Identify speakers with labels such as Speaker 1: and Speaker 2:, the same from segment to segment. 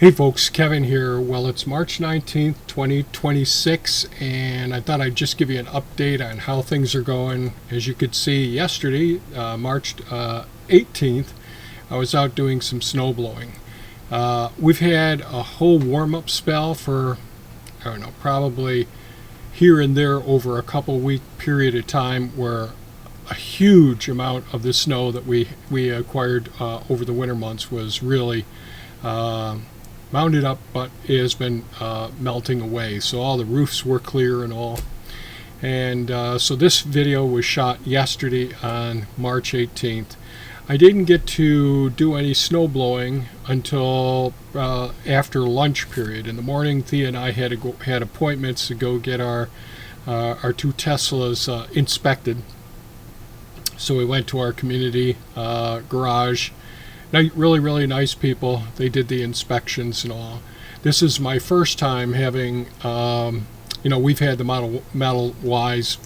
Speaker 1: Hey folks, Kevin here. Well, it's March 19th, 2026, and I thought I'd just give you an update on how things are going. As you could see yesterday, March 18th, I was out doing some snow blowing. We've had a whole warm-up spell for, I don't know, probably here and there over a couple week period of time where a huge amount of the snow that we acquired over the winter months was really mounted up, but it has been melting away. So all the roofs were clear and all. And so this video was shot yesterday on March 18th. I didn't get to do any snow blowing until after lunch period. In the morning, Thea and I had appointments to go get our two Teslas inspected. So we went to our community garage. Really nice people. They did the inspections and all. This is my first time having, we've had the Model Ys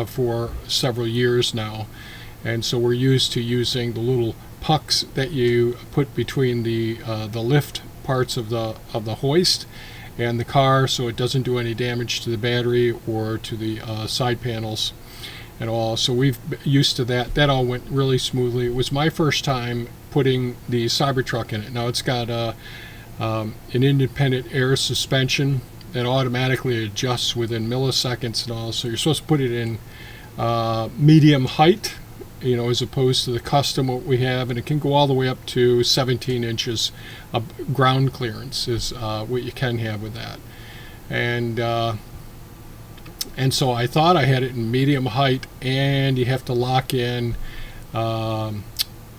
Speaker 1: for several years now, and so we're used to using the little pucks that you put between the lift parts of the hoist and the car, so it doesn't do any damage to the battery or to the side panels and all. So we've used to that. That all went really smoothly. It was my first time putting the Cybertruck in it. Now it's got an independent air suspension that automatically adjusts within milliseconds and all. So you're supposed to put it in medium height, as opposed to the custom what we have, and it can go all the way up to 17 inches of ground clearance is what you can have with that. And so I thought I had it in medium height, and you have to lock in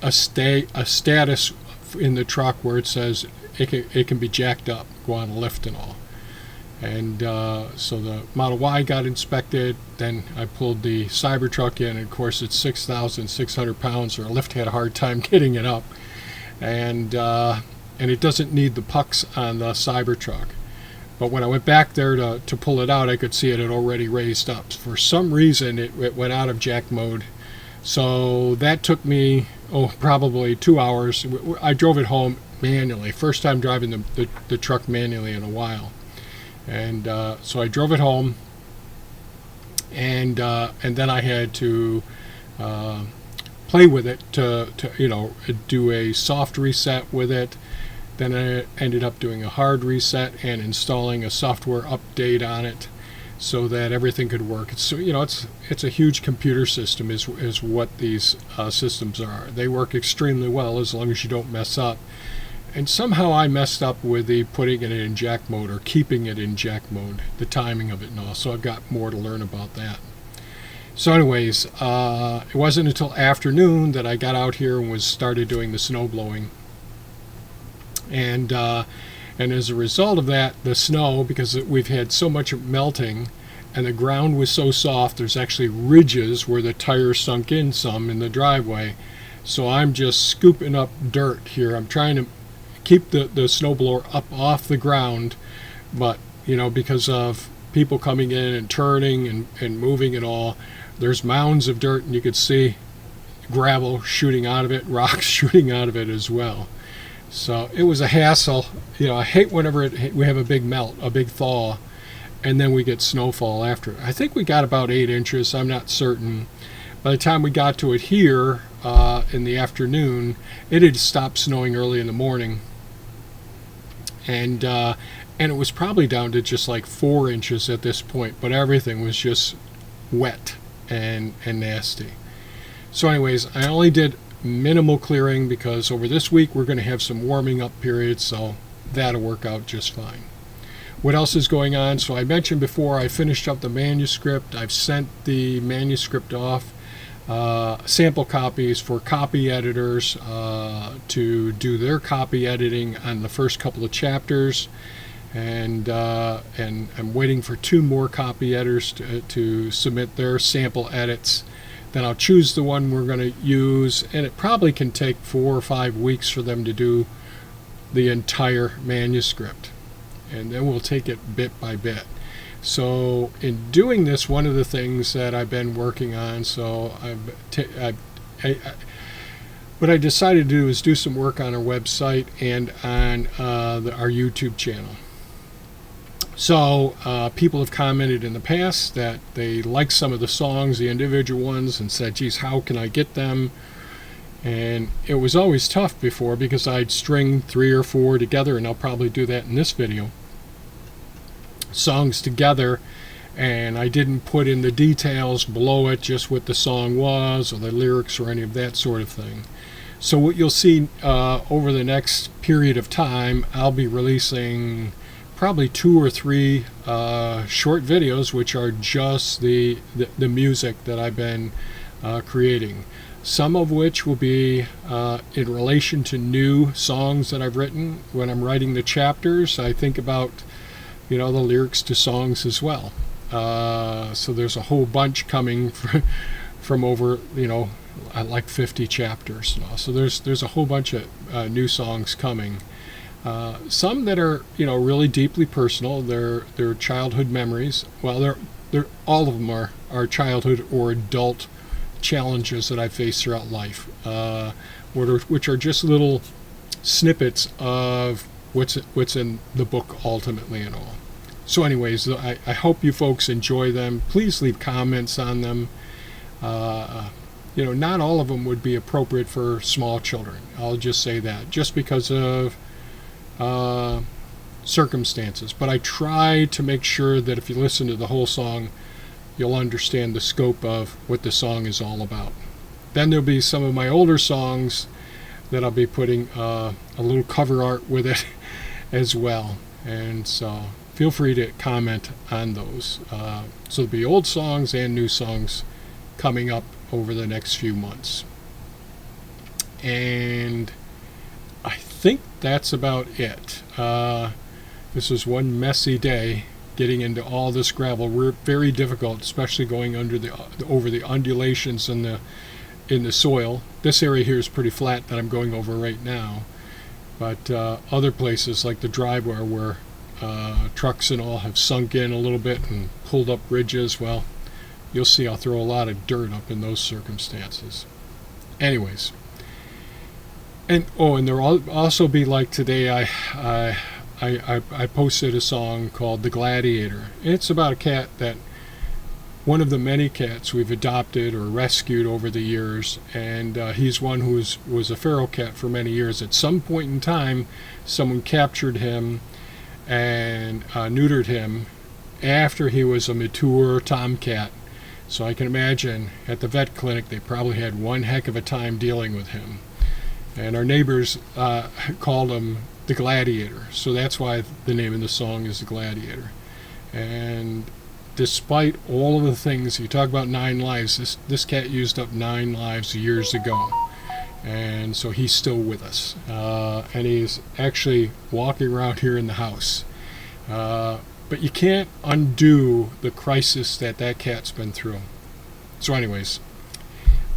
Speaker 1: a status in the truck where it says it can be jacked up, go on a lift and all. And so the Model Y got inspected. Then I pulled the Cybertruck in. And of course, it's 6,600 pounds, or a lift had a hard time getting it up. And it doesn't need the pucks on the Cybertruck. But when I went back there to pull it out, I could see it had already raised up. For some reason, it went out of jack mode. So that took me, probably 2 hours. I drove it home manually. First time driving the truck manually in a while. And so I drove it home. And then I had to play with it to do a soft reset with it. Then I ended up doing a hard reset and installing a software update on it so that everything could work. So it's a huge computer system is what these systems are. They work extremely well as long as you don't mess up. And somehow I messed up with the putting it in jack mode or keeping it in jack mode, the timing of it and all. So I've got more to learn about that. So anyways, it wasn't until afternoon that I got out here and started doing the snow blowing. And as a result of that, the snow, because we've had so much melting and the ground was so soft, there's actually ridges where the tires sunk in some in the driveway. So I'm just scooping up dirt here. I'm trying to keep the snowblower up off the ground, but because of people coming in and turning and moving and all, there's mounds of dirt, and you could see gravel shooting out of it, rocks shooting out of it as well. So it was a hassle. I hate whenever we have a big melt, a big thaw, and then we get snowfall after. I think we got about 8 inches. I'm not certain. By the time we got to it here in the afternoon, it had stopped snowing early in the morning. And it was probably down to just like 4 inches at this point, but everything was just wet and nasty. So anyways, I only did minimal clearing because over this week we're going to have some warming up periods, so that'll work out just fine. What else is going on? So I mentioned before I finished up the manuscript. I've sent the manuscript off, sample copies for copy editors to do their copy editing on the first couple of chapters, and I'm waiting for 2 more copy editors to submit their sample edits. Then I'll choose the one we're going to use, and it probably can take 4 or 5 weeks for them to do the entire manuscript, and then we'll take it bit by bit. So in doing this, one of the things that I've been working on, so what I decided to do is do some work on our website and on our YouTube channel. So people have commented in the past that they like some of the songs, the individual ones, and said, geez, how can I get them? And it was always tough before because I'd string 3 or 4 together, and I'll probably do that in this video, songs together, and I didn't put in the details below it, just what the song was or the lyrics or any of that sort of thing. So what you'll see over the next period of time, I'll be releasing probably 2 or 3 short videos which are just the music that I've been creating. Some of which will be in relation to new songs that I've written. When I'm writing the chapters, I think about, the lyrics to songs as well. So there's a whole bunch coming from over, like 50 chapters now. So there's a whole bunch of new songs coming. Some that are, really deeply personal. They're childhood memories. Well, they're all of them are childhood or adult challenges that I faced throughout life, which are just little snippets of what's in the book ultimately and all. So anyways, I hope you folks enjoy them. Please leave comments on them. Not all of them would be appropriate for small children. I'll just say that, just because of circumstances. But I try to make sure that if you listen to the whole song, you'll understand the scope of what the song is all about. Then there'll be some of my older songs that I'll be putting a little cover art with it as well. And so feel free to comment on those. So there'll be old songs and new songs coming up over the next few months. And I think that's about it. This was one messy day getting into all this gravel. We're very difficult, especially going over the undulations in the soil. This area here is pretty flat that I'm going over right now, but other places like the driveway where trucks and all have sunk in a little bit and pulled up ridges, well, you'll see I'll throw a lot of dirt up in those circumstances. Anyways, and there'll also be, like today, I posted a song called The Gladiator. It's about a cat that, one of the many cats we've adopted or rescued over the years, and he's one who was a feral cat for many years. At some point in time, someone captured him and neutered him after he was a mature tomcat. So I can imagine at the vet clinic they probably had one heck of a time dealing with him. And our neighbors called him The Gladiator. So that's why the name of the song is The Gladiator. And despite all of the things, you talk about 9 lives, this cat used up 9 lives years ago. And so he's still with us. And he's actually walking around here in the house. But you can't undo the crisis that cat's been through. So anyways,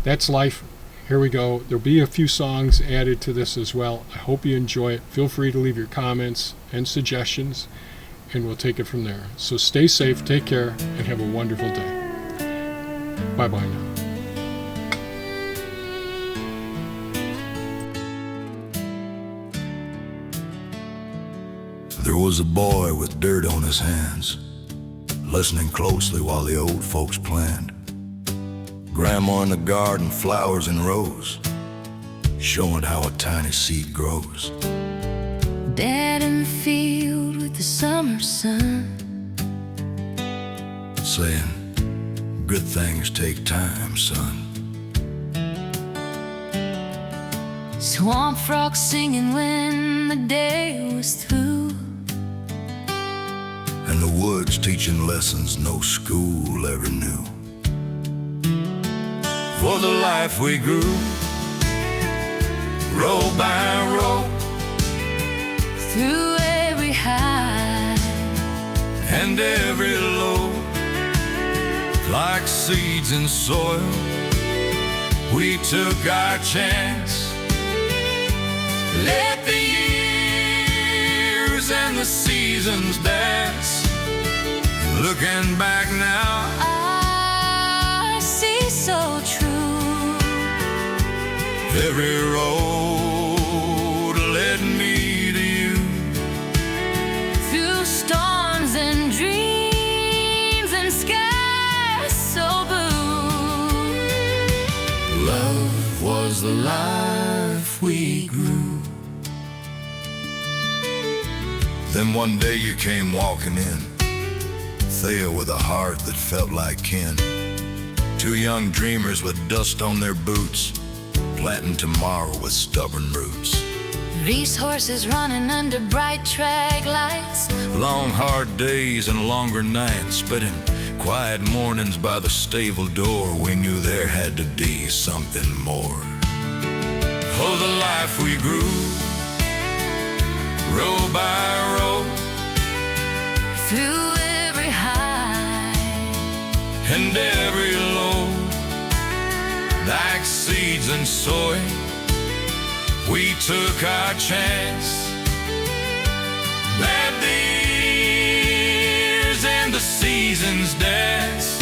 Speaker 1: that's life. Here we go. There'll be a few songs added to this as well. I hope you enjoy it. Feel free to leave your comments and suggestions, and we'll take it from there. So stay safe, take care, and have a wonderful day. Bye-bye now.
Speaker 2: There was a boy with dirt on his hands, listening closely while the old folks planned. Grandma in the garden, flowers in rows, showing how a tiny seed grows.
Speaker 3: Dad in the field with the summer sun,
Speaker 2: saying, good things take time, son.
Speaker 3: swamp frogs singing when the day was through,
Speaker 2: and the woods teaching lessons no school ever knew. For the life we grew, row by row,
Speaker 3: through every high
Speaker 2: and every low, like seeds in soil, we took our chance. Let the years and the seasons dance. Looking back now,
Speaker 3: I see so true.
Speaker 2: Every road led me to you.
Speaker 3: Through storms and dreams and skies so blue.
Speaker 2: Love was the life we grew. Then one day you came walking in, Thea with a heart that felt like kin. Two young dreamers with dust on their boots, planting tomorrow with stubborn roots.
Speaker 3: Race horses running under bright track lights.
Speaker 2: Long hard days and longer nights, spending quiet mornings by the stable door. We knew there had to be something more. Oh, the life we grew, row by row,
Speaker 3: Through every high
Speaker 2: and every low. Like seeds and soy, we took our chance. Let the years and the seasons dance.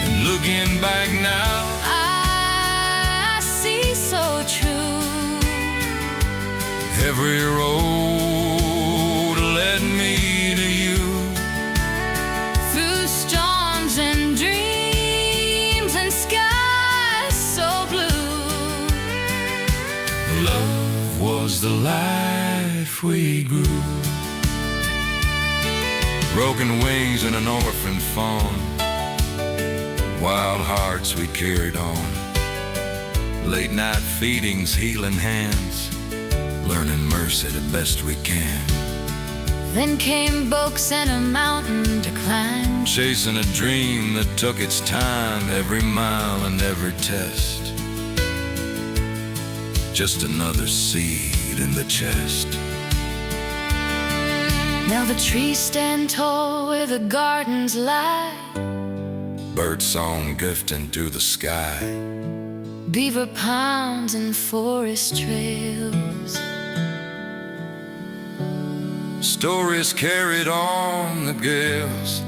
Speaker 2: And looking back now,
Speaker 3: I see so true.
Speaker 2: every road led me to you.
Speaker 3: Through storms and dreams and skies so blue.
Speaker 2: Love was the life we grew. Broken wings and an orphan fawn, wild hearts we carried on. Late night feedings, healing hands, learning mercy the best we can.
Speaker 3: Then came books and a mountain to climb.
Speaker 2: Chasing a dream that took its time, every mile and every test. Just another seed in the chest.
Speaker 3: Now the trees stand tall where the gardens lie.
Speaker 2: Birdsong drifting through the sky.
Speaker 3: Beaver ponds and forest trails.
Speaker 2: Stories carried on the gales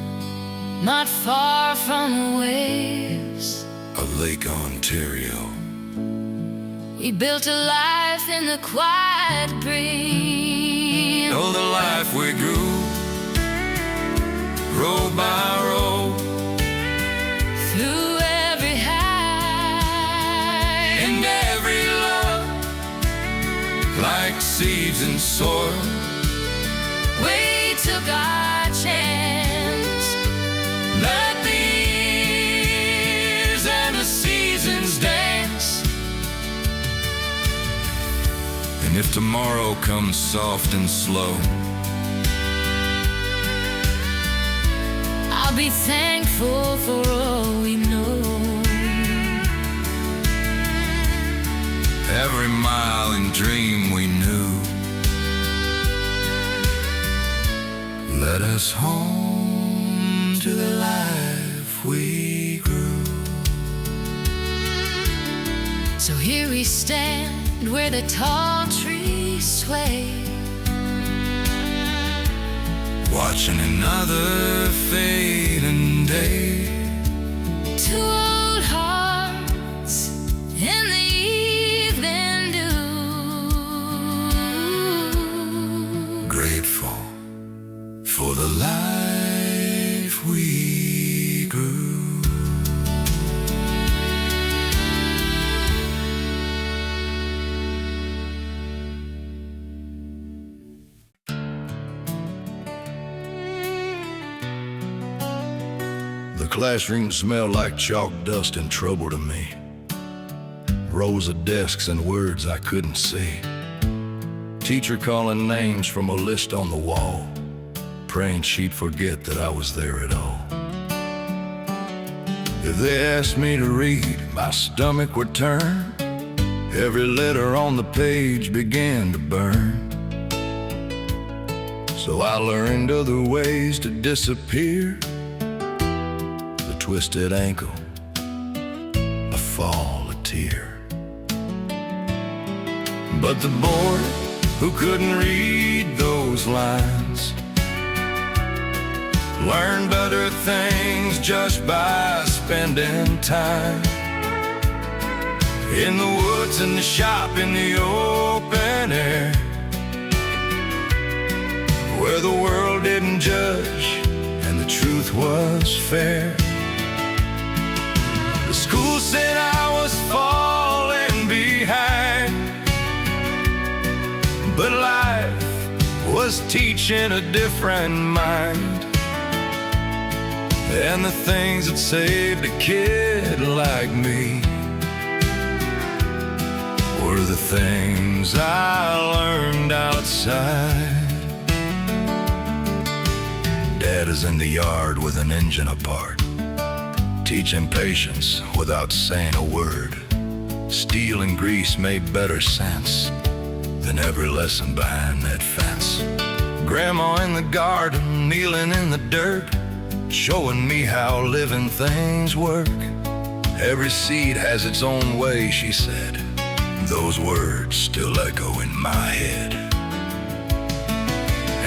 Speaker 3: Not far from the waves.
Speaker 2: of Lake Ontario.
Speaker 3: We built a life in the quiet breeze.
Speaker 2: Oh, the life we grew, row by row,
Speaker 3: Through every high
Speaker 2: and every low. Like seeds in soil,
Speaker 3: we took our chance.
Speaker 2: let the years and the seasons dance. And if tomorrow comes soft and slow,
Speaker 3: I'll be thankful for all we know.
Speaker 2: every mile and dream we knew, led us home to the life we grew.
Speaker 3: So here we stand where the tall trees sway,
Speaker 2: Watching another fading day.
Speaker 3: two old hearts in the evening dew.
Speaker 2: Grateful for the life we grew. The classroom smelled like chalk dust and trouble to me. Rows of desks and words I couldn't see. Teacher calling names from a list on the wall, praying she'd forget that I was there at all. If they asked me to read, my stomach would turn. Every letter on the page began to burn. So I learned other ways to disappear. The twisted ankle, a fall, a tear. But the boy who couldn't read those lines learned better things just by spending time. In the woods, in the shop, in the open air, where the world didn't judge and the truth was fair. The school said I was falling behind, but life was teaching a different mind. And the things that saved a kid like me were the things I learned outside. Dad is in the yard with an engine apart, teaching patience without saying a word. Steel and grease made better sense than every lesson behind that fence. Grandma in the garden, kneeling in the dirt, showing me how living things work. Every seed has its own way, she said. Those words still echo in my head.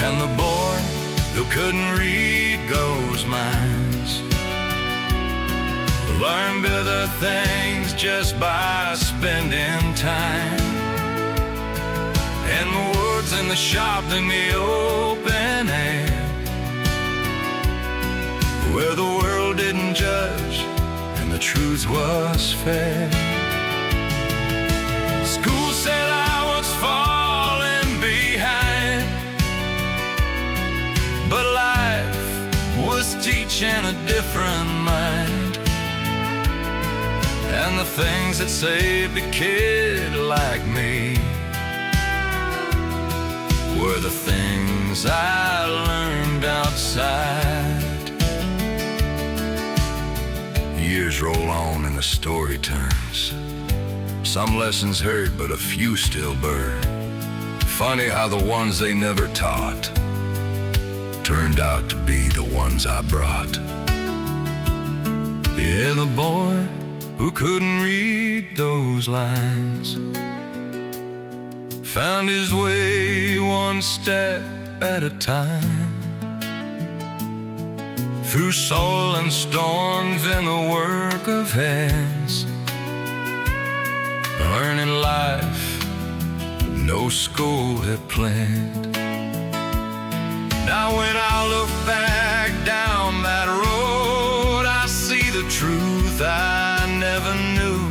Speaker 2: And the boy who couldn't read Go's minds learned other things just by spending time. In the woods, in the shop, in the open air, where the world didn't judge and the truth was fair. School said I was falling behind, but life was teaching a different mind. And the things that saved a kid like me were the things I learned outside. Years roll on and the story turns. Some lessons heard, but a few still burn. Funny how the ones they never taught turned out to be the ones I brought. Yeah, the boy who couldn't read those lines found his way one step at a time, through soil and storms in the work of hands, learning life no school had planned. Now when I look back down that road, I see the truth I never knew.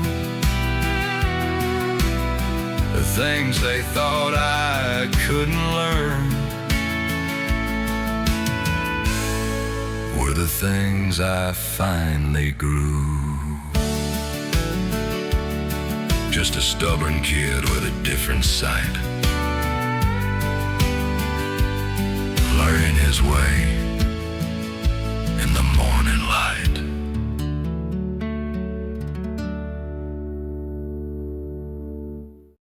Speaker 2: The things they thought I couldn't learn were the things I finally grew. Just a stubborn kid with a different sight, learning his way